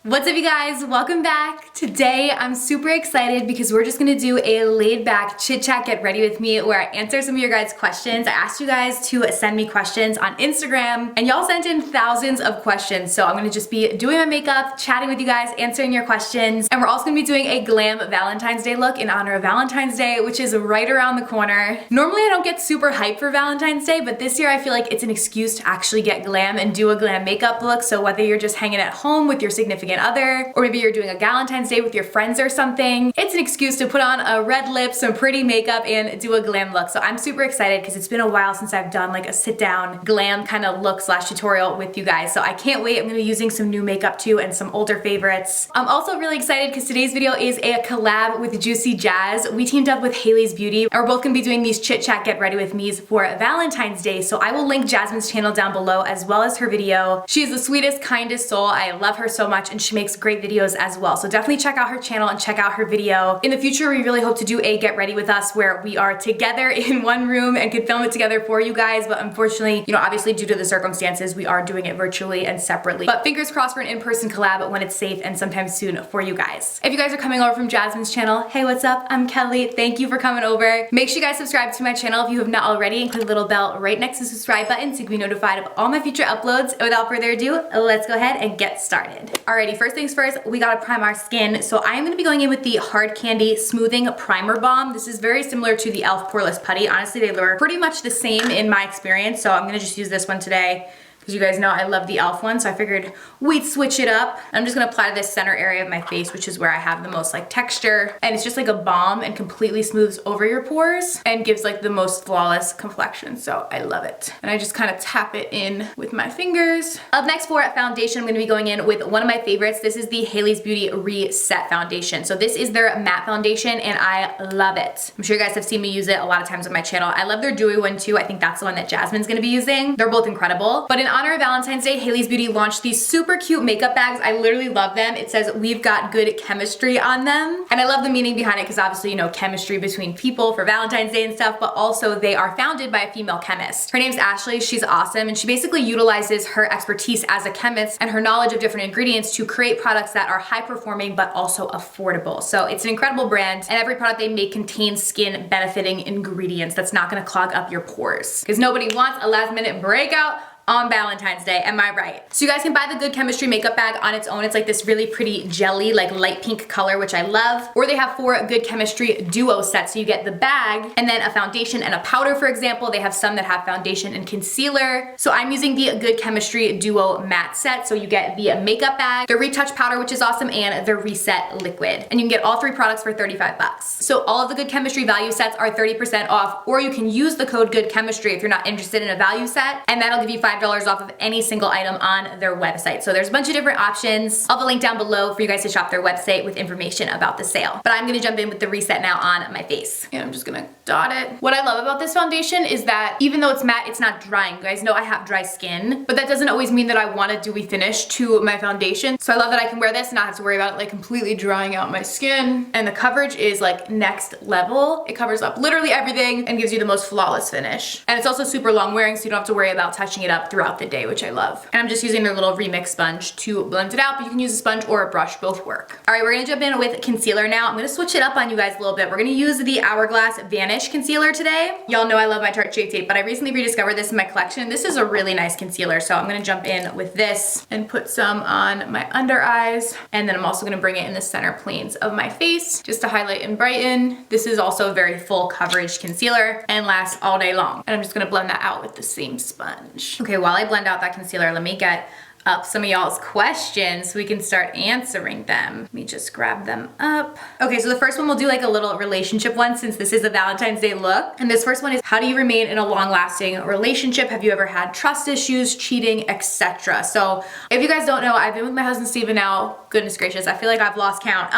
What's up you guys? Welcome back. Today I'm super excited because we're just gonna do a laid back chit chat get ready with me where I answer some of your guys' questions. I asked you guys to send me questions on Instagram and y'all sent in thousands of questions. So I'm gonna just be doing my makeup, chatting with you guys, answering your questions. And we're also gonna be doing a glam Valentine's Day look in honor of Valentine's Day, which is right around the corner. Normally I don't get super hyped for Valentine's Day, but this year I feel like it's an excuse to actually get glam and do a glam makeup look. So whether you're just hanging at home with your significant other, or maybe you're doing a Valentine's Day with your friends or something, it's an excuse to put on a red lip, some pretty makeup, and do a glam look. So I'm super excited because it's been a while since I've done like a sit down glam kind of look slash tutorial with you guys. So I can't wait. I'm gonna be using some new makeup too and some older favorites. I'm also really excited because today's video is a collab with Juicy Jazz. We teamed up with Haley's Beauty and we're both gonna be doing these chit chat get ready with me's for Valentine's Day. So I will link Jasmine's channel down below as well as her video. She is the sweetest, kindest soul. I love her so much and she makes great videos as well. So definitely check out her channel and check out her video. In the future, we really hope to do a get ready with us where we are together in one room and can film it together for you guys. But unfortunately, you know, obviously due to the circumstances, we are doing it virtually and separately. But fingers crossed for an in-person collab when it's safe and sometime soon for you guys. If you guys are coming over from Jasmine's channel, hey, what's up? I'm Kelly. Thank you for coming over. Make sure you guys subscribe to my channel if you have not already and click the little bell right next to the subscribe button so you can be notified of all my future uploads. And without further ado, let's go ahead and get started. Alrighty, first things first, we gotta prime our skin. So I'm gonna be going in with the Hard Candy Smoothing Primer Balm. This is very similar to the e.l.f. Poreless Putty. Honestly, they were pretty much the same in my experience, so I'm gonna just use this one today. Because you guys know I love the e.l.f. one, so I figured we'd switch it up. I'm just gonna apply to this center area of my face, which is where I have the most like texture. And it's just like a balm and completely smooths over your pores and gives like the most flawless complexion, so I love it. And I just kind of tap it in with my fingers. Up next for foundation, I'm gonna be going in with one of my favorites. This is the Haley's Beauty Reset Foundation. So this is their matte foundation and I love it. I'm sure you guys have seen me use it a lot of times on my channel. I love their dewy one too. I think that's the one that Jasmine's gonna be using. They're both incredible. But in honor of Valentine's Day, Haley's Beauty launched these super cute makeup bags. I literally love them. It says, "We've got good chemistry" on them. And I love the meaning behind it because obviously, you know, chemistry between people for Valentine's Day and stuff, but also they are founded by a female chemist. Her name's Ashley. She's awesome. And she basically utilizes her expertise as a chemist and her knowledge of different ingredients to create products that are high performing, but also affordable. So it's an incredible brand and every product they make contains skin benefiting ingredients that's not gonna clog up your pores. Because nobody wants a last minute breakout on Valentine's Day, am I right? So you guys can buy the Good Chemistry makeup bag on its own. It's like this really pretty jelly, like light pink color, which I love. Or they have 4 Good Chemistry duo sets. So you get the bag and then a foundation and a powder, for example. They have some that have foundation and concealer. So I'm using the Good Chemistry duo matte set. So you get the makeup bag, the retouch powder, which is awesome, and the reset liquid. And you can get all 3 products for 35 bucks. So all of the Good Chemistry value sets are 30% off, or you can use the code Good Chemistry if you're not interested in a value set, and that'll give you $5 off of any single item on their website. So there's a bunch of different options. I'll have a link down below for you guys to shop their website with information about the sale. But I'm gonna jump in with the reset now on my face. And I'm just gonna dot it. What I love about this foundation is that even though it's matte, it's not drying. You guys know I have dry skin, but that doesn't always mean that I want a dewy finish to my foundation. So I love that I can wear this and not have to worry about it like completely drying out my skin. And the coverage is like next level. It covers up literally everything and gives you the most flawless finish. And it's also super long wearing, so you don't have to worry about touching it up throughout the day, which I love. And I'm just using their little remix sponge to blend it out, but you can use a sponge or a brush, both work. All right, we're gonna jump in with concealer now. I'm gonna switch it up on you guys a little bit. We're gonna use the Hourglass Vanish concealer today. Y'all know I love my Tarte Shape Tape, but I recently rediscovered this in my collection. This is a really nice concealer, so I'm gonna jump in with this and put some on my under eyes. And then I'm also gonna bring it in the center planes of my face just to highlight and brighten. This is also a very full coverage concealer and lasts all day long. And I'm just gonna blend that out with the same sponge. Okay, while I blend out that concealer, let me get up some of y'all's questions so we can start answering them. Let me just grab them up. Okay, so the first one we'll do like a little relationship one since this is a Valentine's Day look. And this first one is, how do you remain in a long-lasting relationship? Have you ever had trust issues, cheating, etc.? So if you guys don't know, I've been with my husband Steven now, goodness gracious, I feel like I've lost count.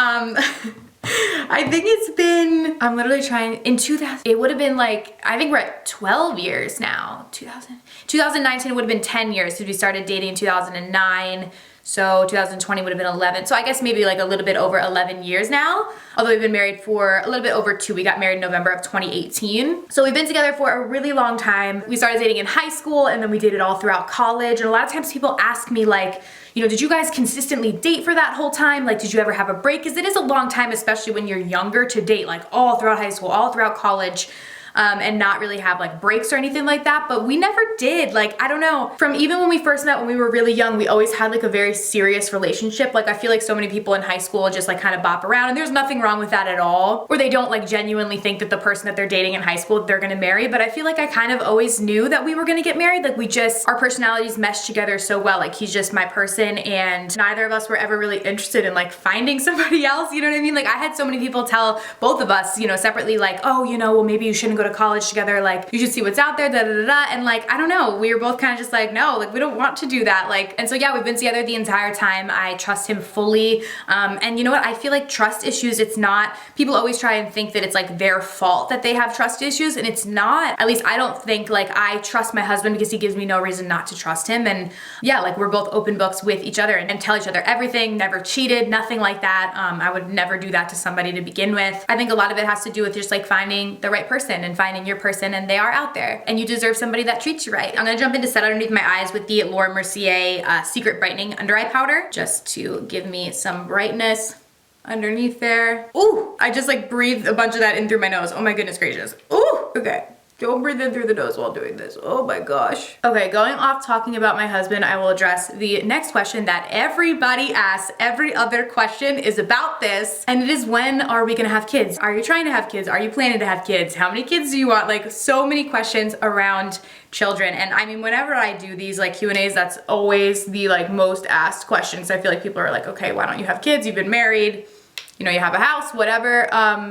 I think it's been, I'm literally trying, in 2000, it would have been like, I think we're at 12 years now. 2019 would have been 10 years because we started dating in 2009. So 2020 would have been 11. So I guess maybe like a little bit over 11 years now. Although we've been married for a little bit over 2. We got married in November of 2018. So we've been together for a really long time. We started dating in high school and then we dated all throughout college. And a lot of times people ask me like, you know, did you guys consistently date for that whole time? Like, did you ever have a break? Because it is a long time, especially when you're younger, to date like all throughout high school, all throughout college. And not really have like breaks or anything like that, but we never did. Like, I don't know, from even when we first met when we were really young, we always had like a very serious relationship. Like I feel like so many people in high school just like kind of bop around, and there's nothing wrong with that at all. Or they don't like genuinely think that the person that they're dating in high school they're gonna marry, but I feel like I kind of always knew that we were gonna get married. Like we just, our personalities meshed together so well. Like he's just my person and neither of us were ever really interested in like finding somebody else, you know what I mean? Like I had so many people tell both of us, you know, separately like, oh, you know, well maybe you shouldn't go to college together, like you should see what's out there, da da da da. And like, I don't know, we were both kind of just like, no, like we don't want to do that. Like, and so yeah, we've been together the entire time. I trust him fully. And you know what? I feel like trust issues, it's not, people always try and think that it's like their fault that they have trust issues, and it's not. At least I don't think. Like I trust my husband because he gives me no reason not to trust him. And yeah, like we're both open books with each other and tell each other everything, never cheated, nothing like that. I would never do that to somebody to begin with. I think a lot of it has to do with just like finding the right person and finding your person, and they are out there and you deserve somebody that treats you right. I'm gonna jump into set underneath my eyes with the Laura Mercier Secret Brightening Under Eye Powder just to give me some brightness underneath there. Ooh, I just like breathed a bunch of that in through my nose. Oh my goodness gracious. Ooh, okay. Don't breathe in through the nose while doing this. Oh my gosh. Okay, going off talking about my husband, I will address the next question that everybody asks. Every other question is about this, and it is, when are we gonna have kids? Are you trying to have kids? Are you planning to have kids? How many kids do you want? Like so many questions around children. And I mean, whenever I do these like Q&As, that's always the like most asked questions. I feel like people are like, okay, why don't you have kids? You've been married. You know, you have a house, whatever.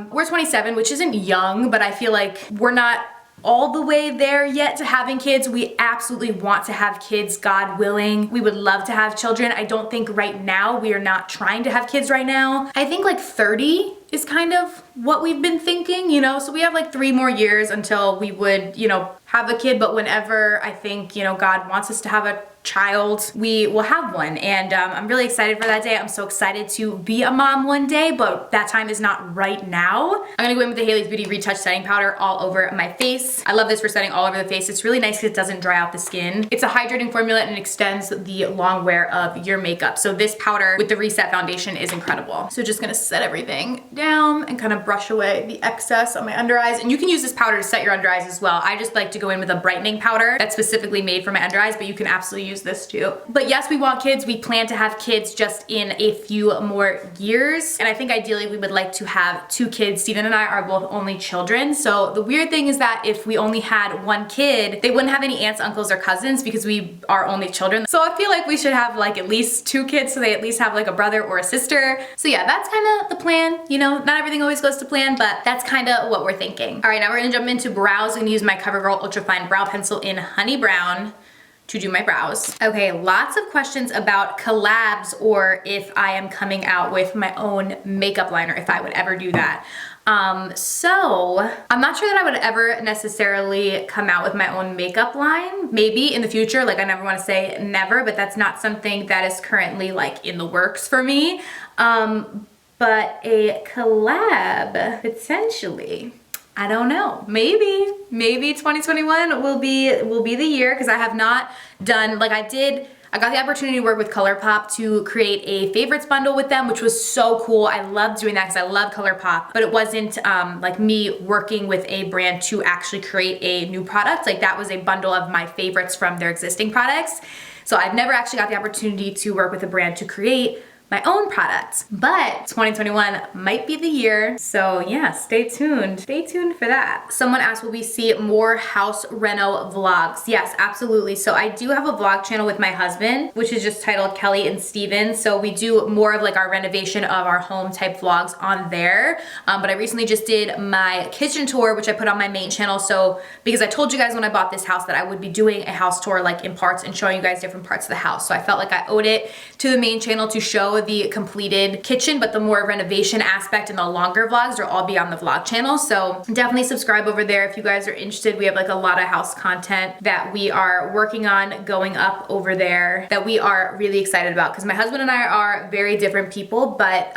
We're 27, which isn't young, but I feel like we're not all the way there yet to having kids. We absolutely want to have kids, God willing. We would love to have children. I don't think right now, we are not trying to have kids right now. I think like 30 is kind of what we've been thinking, you know? So we have like 3 more years until we would, you know, have a kid, but whenever I think, you know, God wants us to have a child, we will have one. And I'm really excited for that day. I'm so excited to be a mom one day, but that time is not right now. I'm gonna go in with the Haley's Beauty Retouch Setting Powder all over my face. I love this for setting all over the face. It's really nice because it doesn't dry out the skin. It's a hydrating formula and it extends the long wear of your makeup. So this powder with the Reset Foundation is incredible. So just gonna set everything down and kind of brush away the excess on my under eyes. And you can use this powder to set your under eyes as well. I just like to go in with a brightening powder that's specifically made for my under eyes, but you can absolutely use this too. But yes, we want kids. We plan to have kids just in a few more years. And I think ideally we would like to have 2 kids. Steven and I are both only children. So the weird thing is that if we only had 1 kid, they wouldn't have any aunts, uncles, or cousins because we are only children. So I feel like we should have like at least 2 kids so they at least have like a brother or a sister. So yeah, that's kind of the plan. You know, not everything always goes to plan, but that's kind of what we're thinking. All right, now we're gonna jump into brows. I'm gonna use my CoverGirl Ultra Fine Brow Pencil in Honey Brown to do my brows. Okay, lots of questions about collabs or if I am coming out with my own makeup liner, if I would ever do that. So I'm not sure that I would ever necessarily come out with my own makeup line. Maybe in the future, like I never want to say never, but that's not something that is currently like in the works for me. But a collab, potentially. I don't know, maybe 2021 will be the year, because I have not done, like I got the opportunity to work with ColourPop to create a favorites bundle with them, which was so cool. I loved doing that because I love ColourPop, but it wasn't like me working with a brand to actually create a new product. Like that was a bundle of my favorites from their existing products. So I've never actually got the opportunity to work with a brand to create my own products, but 2021 might be the year. So yeah, stay tuned. Stay tuned for that. Someone asked, will we see more house reno vlogs? Yes, absolutely. So I do have a vlog channel with my husband, which is just titled Kelly and Steven. So we do more of like our renovation of our home type vlogs on there. But I recently just did my kitchen tour, which I put on my main channel. So because I told you guys when I bought this house that I would be doing a house tour like in parts and showing you guys different parts of the house. So I felt like I owed it to the main channel to show show the completed kitchen, but the more renovation aspect and the longer vlogs will all be on the vlog channel. So definitely subscribe over there if you guys are interested. We have like a lot of house content that we are working on going up over there that we are really excited about, because my husband and I are very different people, but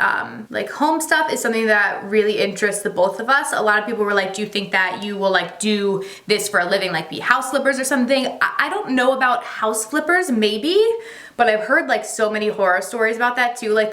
like home stuff is something that really interests the both of us. A lot of people were like, do you think that you will like do this for a living, like be house flippers or something? I don't know about house flippers, maybe, but I've heard like so many horror stories about that too. Like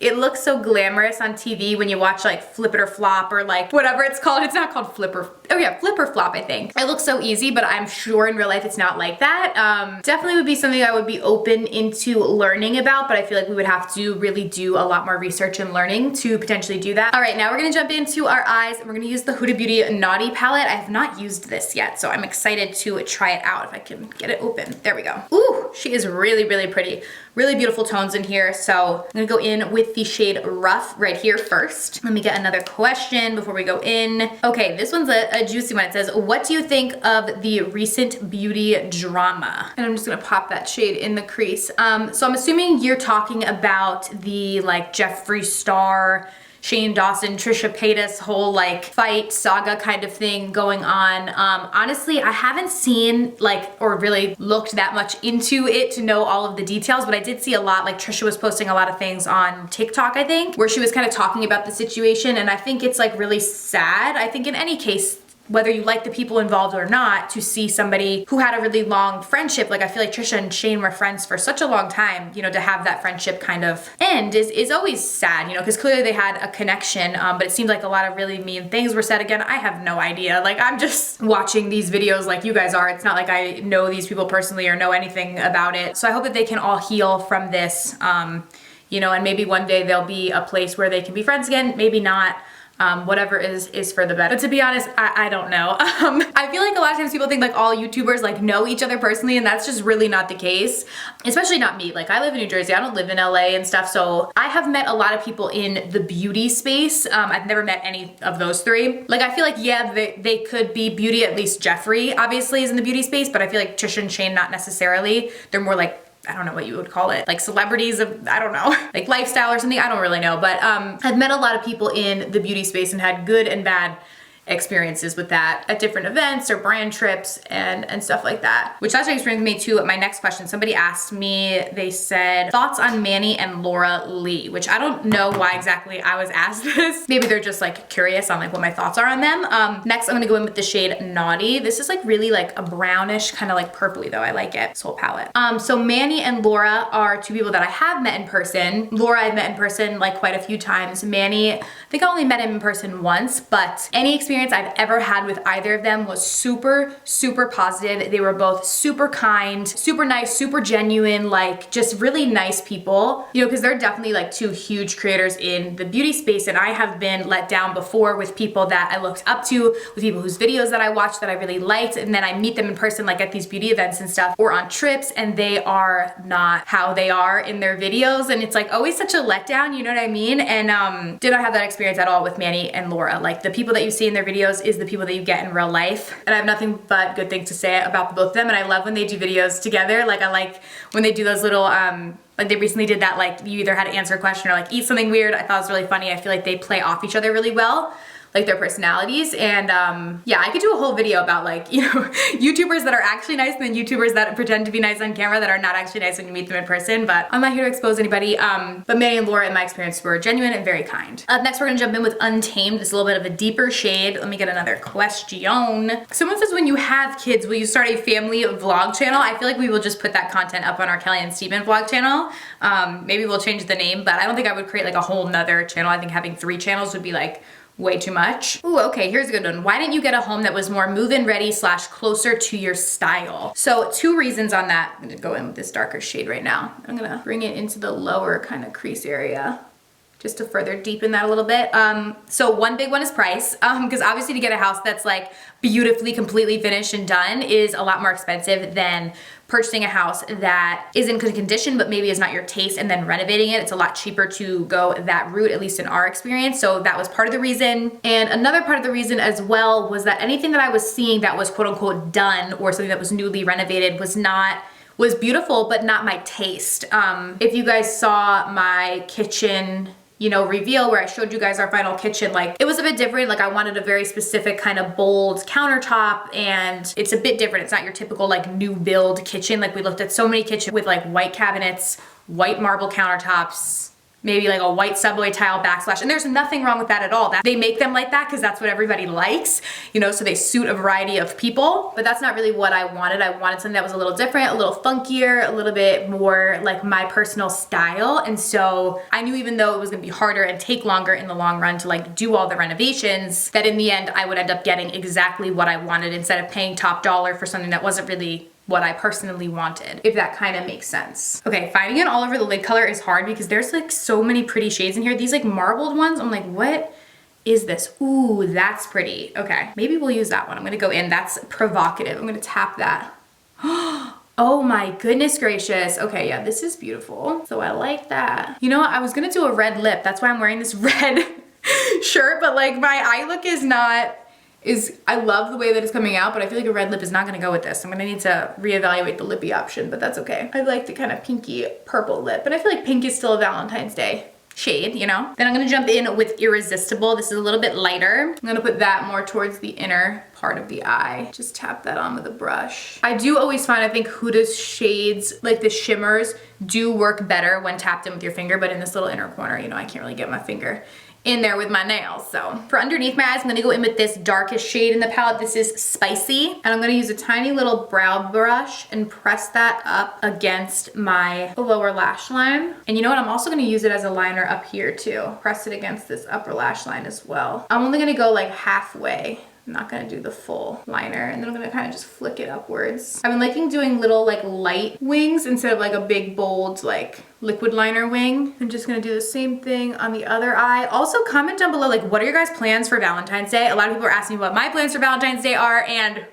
it looks so glamorous on TV when you watch like Flip It or Flop or like whatever it's called. It's not called Flipper. Oh yeah, Flip or Flop, I think. It looks so easy, but I'm sure in real life it's not like that. Definitely would be something I would be open into learning about, but I feel like we would have to really do a lot more research and learning to potentially do that. All right, now we're gonna jump into our eyes and we're gonna use the Huda Beauty Naughty palette. I have not used this yet, so I'm excited to try it out if I can get it open. There we go. Ooh, she is really, really pretty. Really beautiful tones in here. So I'm gonna go in with the shade Rough right here first. Let me get another question before we go in. Okay, this one's a juicy one. It says, what do you think of the recent beauty drama? And I'm just gonna pop that shade in the crease. So I'm assuming you're talking about the like Jeffree Star, Shane Dawson, Trisha Paytas whole like fight saga kind of thing going on. Honestly, I haven't seen like or really looked that much into it to know all of the details, but I did see a lot. Like Trisha was posting a lot of things on TikTok, I think, where she was kind of talking about the situation, and I think it's like really sad. I think in any case, whether you like the people involved or not, to see somebody who had a really long friendship, like I feel like Trisha and Shane were friends for such a long time, you know, to have that friendship kind of end is always sad, you know, because clearly they had a connection, but it seemed like a lot of really mean things were said. Again, I have no idea. Like I'm just watching these videos like you guys are. It's not like I know these people personally or know anything about it. So I hope that they can all heal from this, you know, and maybe one day there'll be a place where they can be friends again, maybe not. Whatever is for the better. But to be honest, I don't know. I feel like a lot of times people think like all YouTubers like know each other personally, and that's just really not the case. Especially not me. Like I live in New Jersey, I don't live in LA and stuff, so I have met a lot of people in the beauty space. I've never met any of those three. Like I feel like, yeah, they could be beauty, at least Jeffree obviously is in the beauty space, but I feel like Trisha and Shane not necessarily. They're more like, I don't know what you would call it, like celebrities of, I don't know, like lifestyle or something, I don't really know. But I've met a lot of people in the beauty space and had good and bad experiences with that at different events or brand trips and stuff like that. Which actually brings me to my next question. Somebody asked me, they said, thoughts on Manny and Laura Lee, which I don't know why exactly I was asked this. Maybe they're just like curious on like what my thoughts are on them. Next, I'm gonna go in with the shade Naughty. This is like really like a brownish, kind of like purpley though. I like it, this whole palette. So Manny and Laura are two people that I have met in person. Laura I've met in person like quite a few times. Manny, I think I only met him in person once, but any experience I've ever had with either of them was super, super positive. They were both super kind, super nice, super genuine, like just really nice people, you know, because they're definitely like two huge creators in the beauty space, and I have been let down before with people that I looked up to, with people whose videos that I watched that I really liked, and then I meet them in person like at these beauty events and stuff or on trips, and they are not how they are in their videos, and it's like always such a letdown, you know what I mean? And did not have that experience at all with Manny and Laura. Like the people that you see in their videos is the people that you get in real life, and I have nothing but good things to say about the both of them, and I love when they do videos together. Like I like when they do those little like they recently did that, like you either had to answer a question or like eat something weird. I thought it was really funny. I feel like they play off each other really well, like their personalities. And yeah, I could do a whole video about like, you know, YouTubers that are actually nice and then YouTubers that pretend to be nice on camera that are not actually nice when you meet them in person, but I'm not here to expose anybody. But Manny and Laura in my experience were genuine and very kind. Up next, we're gonna jump in with Untamed. It's a little bit of a deeper shade. Let me get another question. Someone says, when you have kids, will you start a family vlog channel? I feel like we will just put that content up on our Kelly and Steven vlog channel. Maybe we'll change the name, but I don't think I would create like a whole nother channel. I think having 3 channels would be like way too much. Ooh, okay, here's a good one. Why didn't you get a home that was more move-in ready / closer to your style? So 2 reasons on that. I'm gonna go in with this darker shade right now. I'm gonna bring it into the lower kind of crease area just to further deepen that a little bit. So one big one is price, because obviously to get a house that's like beautifully, completely finished and done is a lot more expensive than purchasing a house that is in good condition but maybe is not your taste and then renovating it. It's a lot cheaper to go that route, at least in our experience. So that was part of the reason. And another part of the reason as well was that anything that I was seeing that was quote unquote done or something that was newly renovated was not was beautiful, but not my taste. If you guys saw my kitchen, you know, reveal where I showed you guys our final kitchen, like it was a bit different. Like I wanted a very specific kind of bold countertop, and it's a bit different. It's not your typical like new build kitchen. Like we looked at so many kitchens with like white cabinets, white marble countertops, maybe like a white subway tile backsplash, and there's nothing wrong with that at all. They make them like that because that's what everybody likes, you know, so they suit a variety of people, but that's not really what I wanted. I wanted something that was a little different, a little funkier, a little bit more like my personal style, and so I knew even though it was gonna be harder and take longer in the long run to like do all the renovations, that in the end I would end up getting exactly what I wanted instead of paying top dollar for something that wasn't really what I personally wanted, if that kind of makes sense. Okay, finding it all over the lid color is hard because there's like so many pretty shades in here. These like marbled ones, I'm like, what is this? Ooh, that's pretty. Okay, maybe we'll use that one. I'm gonna go in, that's provocative. I'm gonna tap that. Oh my goodness gracious. Okay, yeah, this is beautiful. So I like that. You know what, I was gonna do a red lip. That's why I'm wearing this red shirt, but like my eye look is not, I love the way that it's coming out, but I feel like a red lip is not gonna go with this. I'm gonna need to reevaluate the lippy option, but that's okay. I like the kind of pinky purple lip, but I feel like pink is still a Valentine's Day shade, you know? Then I'm gonna jump in with Irresistible. This is a little bit lighter. I'm gonna put that more towards the inner part of the eye. Just tap that on with a brush. I do always find, I think Huda's shades, like the shimmers, do work better when tapped in with your finger, but in this little inner corner, you know, I can't really get my finger in there with my nails. So for underneath my eyes, I'm gonna go in with this darkest shade in the palette. This is Spicy. And I'm gonna use a tiny little brow brush and press that up against my lower lash line. And you know what? I'm also gonna use it as a liner up here too. Press it against this upper lash line as well. I'm only gonna go like halfway. I'm not gonna do the full liner, and then I'm gonna kind of just flick it upwards. I've been liking doing little like light wings instead of like a big bold like liquid liner wing. I'm just gonna do the same thing on the other eye. Also comment down below, like what are your guys' plans for Valentine's Day? A lot of people are asking me what my plans for Valentine's Day are, and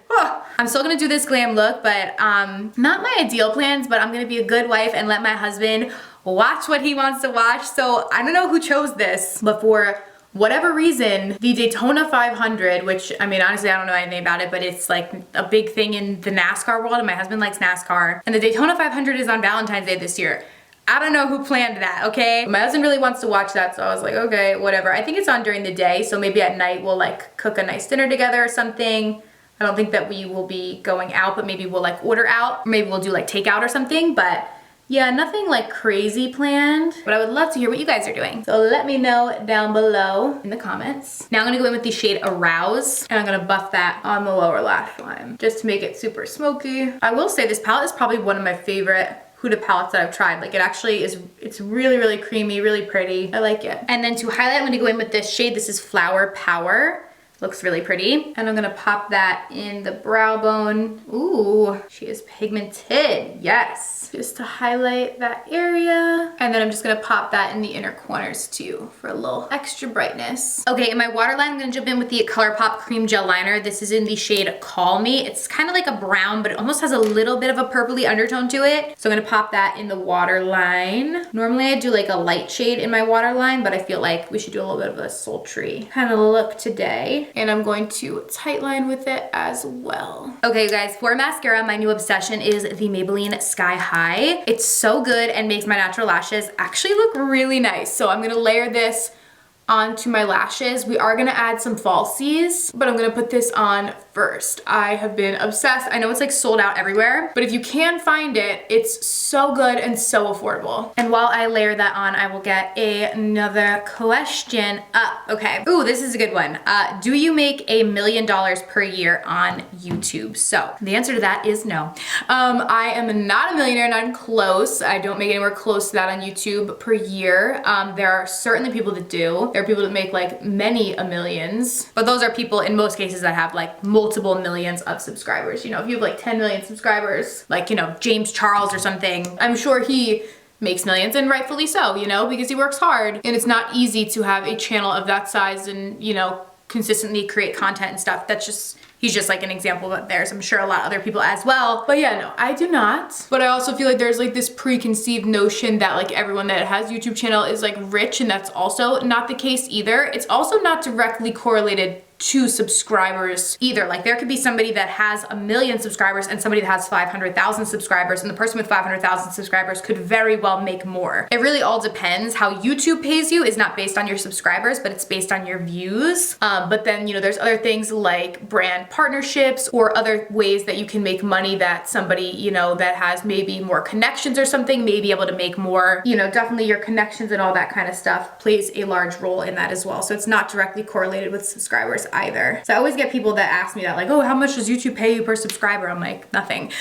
I'm still gonna do this glam look, but not my ideal plans, but I'm gonna be a good wife and let my husband watch what he wants to watch. So I don't know who chose this, but for whatever reason, the Daytona 500, which, I mean, honestly, I don't know anything about it, but it's like a big thing in the NASCAR world, and my husband likes NASCAR, and the Daytona 500 is on Valentine's Day this year. I don't know who planned that, okay? My husband really wants to watch that, so I was like, okay, whatever. I think it's on during the day, so maybe at night we'll like cook a nice dinner together or something. I don't think that we will be going out, but maybe we'll like order out, or maybe we'll do like takeout or something, but yeah, nothing like crazy planned, but I would love to hear what you guys are doing. So let me know down below in the comments. Now I'm gonna go in with the shade Arouse, and I'm gonna buff that on the lower lash line just to make it super smoky. I will say this palette is probably one of my favorite Huda palettes that I've tried. Like it actually is, it's really, really creamy, really pretty. I like it. And then to highlight, I'm gonna go in with this shade. This is Flower Power. Looks really pretty. And I'm gonna pop that in the brow bone. Ooh, she is pigmented, yes. Just to highlight that area. And then I'm just gonna pop that in the inner corners too for a little extra brightness. Okay, in my waterline, I'm gonna jump in with the ColourPop Cream Gel Liner. This is in the shade Call Me. It's kind of like a brown, but it almost has a little bit of a purpley undertone to it. So I'm gonna pop that in the waterline. Normally I do like a light shade in my waterline, but I feel like we should do a little bit of a sultry kind of look today. And I'm going to tightline with it as well. Okay, you guys, for mascara, my new obsession is the Maybelline Sky High. It's so good and makes my natural lashes actually look really nice. So I'm gonna layer this onto my lashes. We are gonna add some falsies, but I'm gonna put this on first. I have been obsessed. I know it's like sold out everywhere, but if you can find it, it's so good and so affordable. And while I layer that on, I will get another question up. Okay, ooh, this is a good one. Do you make $1 million per year on YouTube? So the answer to that is no. I am not a millionaire, not even close. I don't make anywhere close to that on YouTube per year. There are certainly people that do. There are people that make like many a millions, but those are people in most cases that have like multiple millions of subscribers. You know, if you have like 10 million subscribers, like, you know, James Charles or something, I'm sure he makes millions, and rightfully so, you know, because he works hard. And it's not easy to have a channel of that size and, you know, consistently create content and stuff. That's just, he's just like an example, but there's, I'm sure, a lot of other people as well. But yeah, no, I do not. But I also feel like there's like this preconceived notion that like everyone that has YouTube channel is like rich, and that's also not the case either. It's also not directly correlated two subscribers either. Like there could be somebody that has 1 million subscribers and somebody that has 500,000 subscribers, and the person with 500,000 subscribers could very well make more. It really all depends. How YouTube pays you is not based on your subscribers, but it's based on your views. But then, you know, there's other things like brand partnerships or other ways that you can make money that somebody, you know, that has maybe more connections or something may be able to make more. You know, definitely your connections and all that kind of stuff plays a large role in that as well. So it's not directly correlated with subscribers either. So I always get people that ask me that, like, oh, how much does YouTube pay you per subscriber? I'm like, nothing.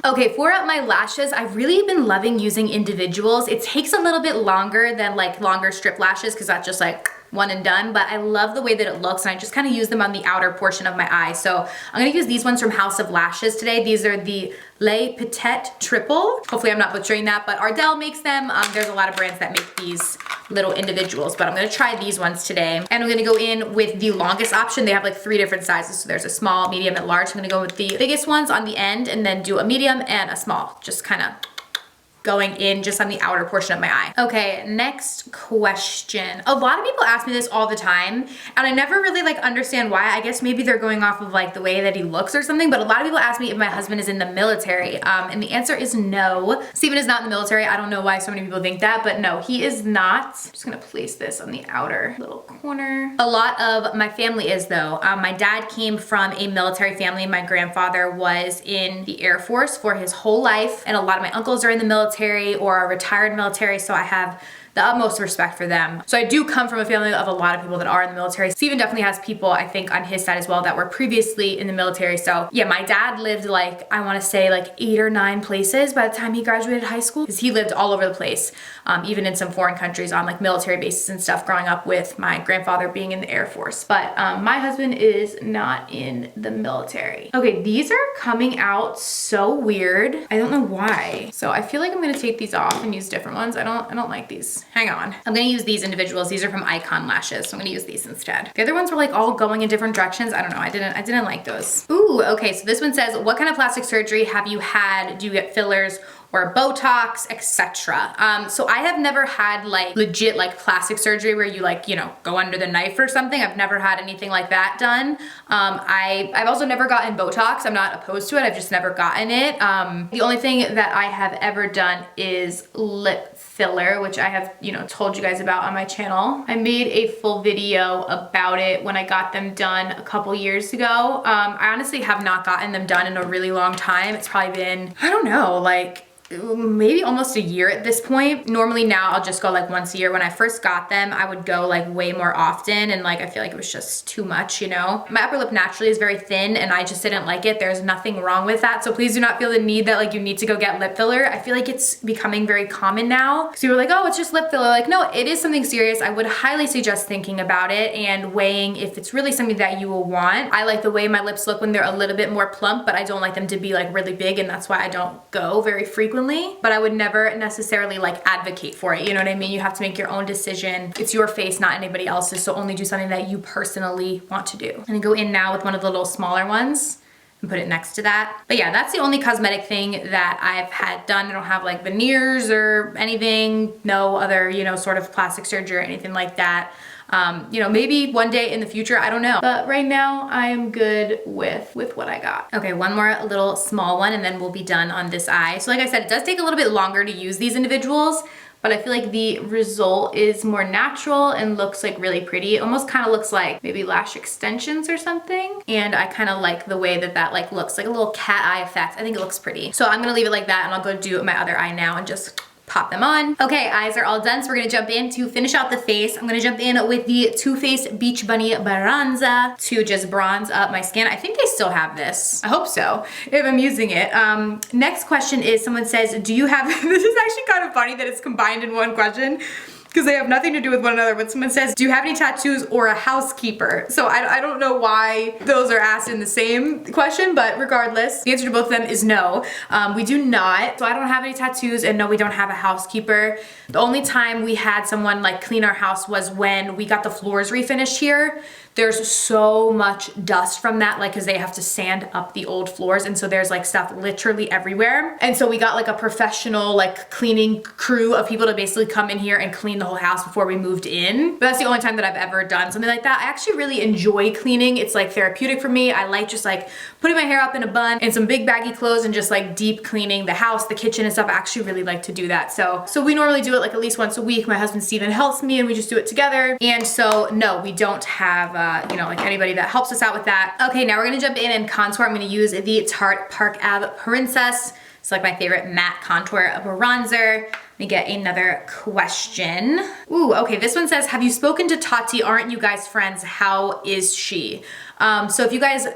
Okay, for my lashes, I've really been loving using individuals. It takes a little bit longer than like longer strip lashes because that's just like one and done, but I love the way that it looks, and I just kind of use them on the outer portion of my eye. So I'm gonna use these ones from House of Lashes today. These are the Les Petites Triple. Hopefully I'm not butchering that, but Ardell makes them. There's a lot of brands that make these little individuals, but I'm gonna try these ones today. And I'm gonna go in with the longest option. They have like 3 different sizes. So there's a small, medium, and large. I'm gonna go with the biggest ones on the end and then do a medium and a small, just kind of going in just on the outer portion of my eye. Okay, next question. A lot of people ask me this all the time, and I never really like understand why. I guess maybe they're going off of like the way that he looks or something, but a lot of people ask me if my husband is in the military, and the answer is no. Steven is not in the military. I don't know why so many people think that, but no, he is not. I'm just gonna place this on the outer little corner. A lot of my family is though. My dad came from a military family. My grandfather was in the Air Force for his whole life, and a lot of my uncles are in the military or are retired military, so I have the utmost respect for them. So I do come from a family of a lot of people that are in the military. Steven definitely has people, I think, on his side as well that were previously in the military. So yeah, my dad lived like, I wanna say like 8 or 9 places by the time he graduated high school, because he lived all over the place, even in some foreign countries on like military bases and stuff, growing up with my grandfather being in the Air Force. But my husband is not in the military. Okay, these are coming out so weird. I don't know why. So I feel like I'm gonna take these off and use different ones. I don't like these. Hang on. I'm gonna use these individuals. These are from Ikonn lashes, so I'm gonna use these instead. The other ones were like all going in different directions. I don't know, I didn't like those. Ooh, okay, so this one says, what kind of plastic surgery have you had? Do you get fillers or Botox, etc.? So I have never had like legit like plastic surgery where you like, you know, go under the knife or something. I've never had anything like that done. I've also never gotten Botox. I'm not opposed to it. I've just never gotten it. The only thing that I have ever done is lip filler, which I have, you know, told you guys about on my channel. I made a full video about it when I got them done a couple years ago. I honestly have not gotten them done in a really long time. It's probably been, I don't know, like maybe almost a year at this point. Normally now I'll just go like once a year. When I first got them, I would go like way more often, and like I feel like it was just too much, you know? My upper lip naturally is very thin and I just didn't like it. There's nothing wrong with that. So please do not feel the need that like you need to go get lip filler. I feel like it's becoming very common now. So you were like, oh, it's just lip filler. Like, no, it is something serious. I would highly suggest thinking about it and weighing if it's really something that you will want. I like the way my lips look when they're a little bit more plump, but I don't like them to be like really big, and that's why I don't go very frequently. But I would never necessarily like advocate for it. You know what I mean? You have to make your own decision. It's your face, not anybody else's. So only do something that you personally want to do. I'm gonna go in now with one of the little smaller ones and put it next to that. But yeah, that's the only cosmetic thing that I've had done. I don't have like veneers or anything, no other, you know, sort of plastic surgery or anything like that. You know, maybe one day in the future, I don't know. But right now I am good with what I got. Okay, one more little small one and then we'll be done on this eye. So like I said, it does take a little bit longer to use these individuals, but I feel like the result is more natural and looks like really pretty. It almost kind of looks like maybe lash extensions or something. And I kind of like the way that that like looks like a little cat eye effect. I think it looks pretty. So I'm gonna leave it like that and I'll go do my other eye now and just pop them on. Okay, eyes are all done, so we're gonna jump in to finish out the face. I'm gonna jump in with the Too Faced Beach Bunny Bronzer to just bronze up my skin. I think they still have this. I hope so, if I'm using it. Next question is, someone says, do you have, this is actually kind of funny that it's combined in one question, because they have nothing to do with one another, but someone says, do you have any tattoos or a housekeeper? So I don't know why those are asked in the same question, but regardless, the answer to both of them is no. We do not. So I don't have any tattoos, and no, we don't have a housekeeper. The only time we had someone like clean our house was when we got the floors refinished here. There's so much dust from that, like, cause they have to sand up the old floors. And so there's like stuff literally everywhere. And so we got like a professional like cleaning crew of people to basically come in here and clean the whole house before we moved in. But that's the only time that I've ever done something like that. I actually really enjoy cleaning. It's like therapeutic for me. I like just like putting my hair up in a bun and some big baggy clothes and just like deep cleaning the house, the kitchen and stuff. I actually really like to do that. So we normally do it like at least once a week. My husband Steven helps me and we just do it together. And so no, we don't have, you know, like anybody that helps us out with that. Okay, now we're gonna jump in and contour. I'm gonna use the Tarte Park Ave Princess. It's like my favorite matte contour bronzer. Let me get another question. Ooh, okay, this one says, have you spoken to Tati? Aren't you guys friends? How is she? So if you guys,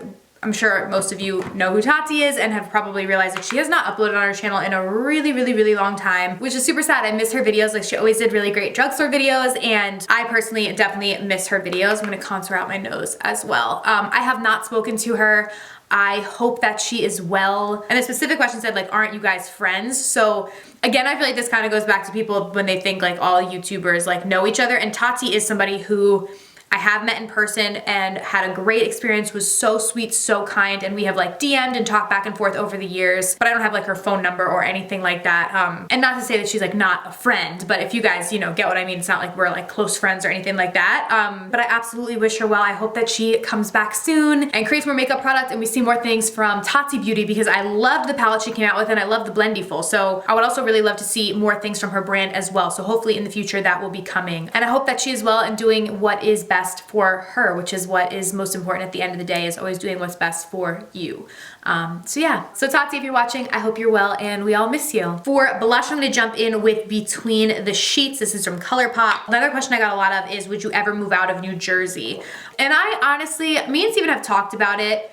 I'm sure most of you know who Tati is and have probably realized that she has not uploaded on her channel in a really long time, which is super sad. I miss her videos. Like she always did really great drugstore videos and I personally definitely miss her videos. I'm gonna contour out my nose as well. I have not spoken to her. I hope that she is well. And the specific question said like, aren't you guys friends? So again, I feel like this kind of goes back to people when they think like all YouTubers like know each other, and Tati is somebody who I have met in person and had a great experience, was so sweet, so kind, and we have like DM'd and talked back and forth over the years, but I don't have like her phone number or anything like that. And not to say that she's like not a friend, but if you guys, you know, get what I mean, it's not like we're like close friends or anything like that. But I absolutely wish her well. I hope that she comes back soon and creates more makeup products and we see more things from Tati Beauty, because I love the palette she came out with and I love the Blendyful. So I would also really love to see more things from her brand as well. So hopefully in the future that will be coming. And I hope that she is well and doing what is best for her, which is what is most important at the end of the day, is always doing what's best for you. So yeah, so Tati, if you're watching, I hope you're well and we all miss you. For blush, I'm gonna jump in with Between the Sheets. This is from ColourPop. Another question I got a lot of is, would you ever move out of New Jersey? And I honestly, me and Steven have talked about it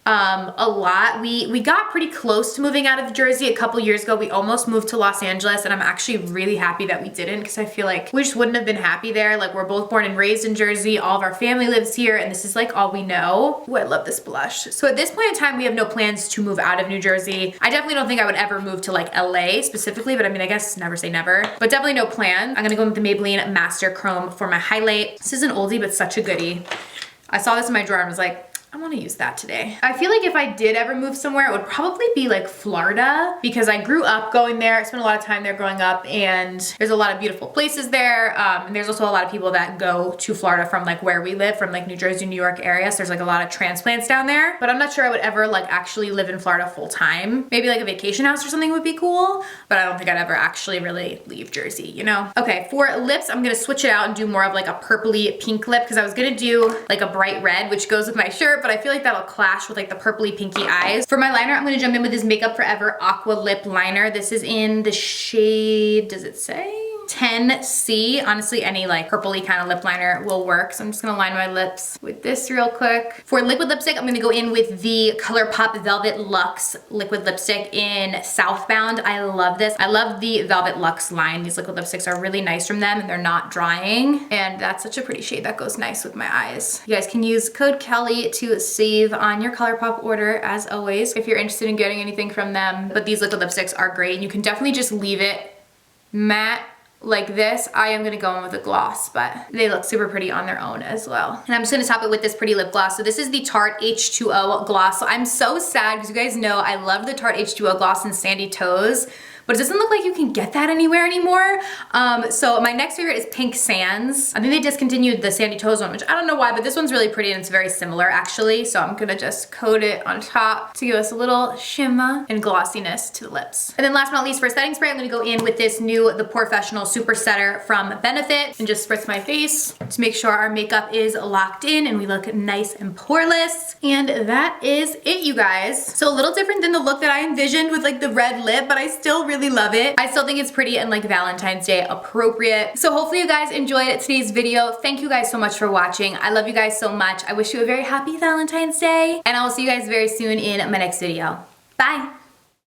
a lot. We got pretty close to moving out of Jersey a couple years ago. We almost moved to Los Angeles and I'm actually really happy that we didn't, because I feel like we just wouldn't have been happy there. Like we're both born and raised in Jersey. All of our family lives here and this is like all we know. Ooh, I love this blush. So at this point in time, we have no plans to move out of New Jersey. I definitely don't think I would ever move to like LA specifically, but I mean, I guess never say never, but definitely no plan. I'm gonna go with the Maybelline Master Chrome for my highlight. This is an oldie, but such a goodie. I saw this in my drawer and was like, I want to use that today. I feel like if I did ever move somewhere, it would probably be like Florida, because I grew up going there. I spent a lot of time there growing up and there's a lot of beautiful places there. And there's also a lot of people that go to Florida from like where we live, from like New Jersey, New York area. So there's like a lot of transplants down there, but I'm not sure I would ever like actually live in Florida full time. Maybe like a vacation house or something would be cool, but I don't think I'd ever actually really leave Jersey, you know? Okay, for lips, I'm gonna switch it out and do more of like a purpley pink lip, because I was gonna do like a bright red, which goes with my shirt, but I feel like that'll clash with like the purpley pinky eyes. For my liner, I'm gonna jump in with this Makeup Forever Aqua Lip Liner. This is in the shade, does it say? 10C. Honestly, any like purpley kind of lip liner will work. So I'm just gonna line my lips with this real quick. For liquid lipstick, I'm gonna go in with the ColourPop Velvet Luxe liquid lipstick in Southbound. I love this. I love the Velvet Luxe line. These liquid lipsticks are really nice from them and they're not drying. And that's such a pretty shade that goes nice with my eyes. You guys can use code Kelly to save on your ColourPop order as always, if you're interested in getting anything from them. But these liquid lipsticks are great and you can definitely just leave it matte like this. I am gonna go in with a gloss, but they look super pretty on their own as well. And I'm just gonna top it with this pretty lip gloss. So this is the Tarte H2O gloss. So I'm so sad because you guys know I love the Tarte H2O gloss in Sandy Toes, but it doesn't look like you can get that anywhere anymore. So my next favorite is Pink Sands. I think they discontinued the Sandy Toes one, which I don't know why, but this one's really pretty and it's very similar actually. So I'm gonna just coat it on top to give us a little shimmer and glossiness to the lips. And then last but not least, for setting spray, I'm gonna go in with this new The Professional Super Setter from Benefit and just spritz my face to make sure our makeup is locked in and we look nice and poreless. And that is it, you guys. So a little different than the look that I envisioned with like the red lip, but I still really love it. I still think it's pretty and like Valentine's Day appropriate. So hopefully you guys enjoyed today's video. Thank you guys so much for watching. I love you guys so much. I wish you a very happy Valentine's Day and I will see you guys very soon in my next video. Bye.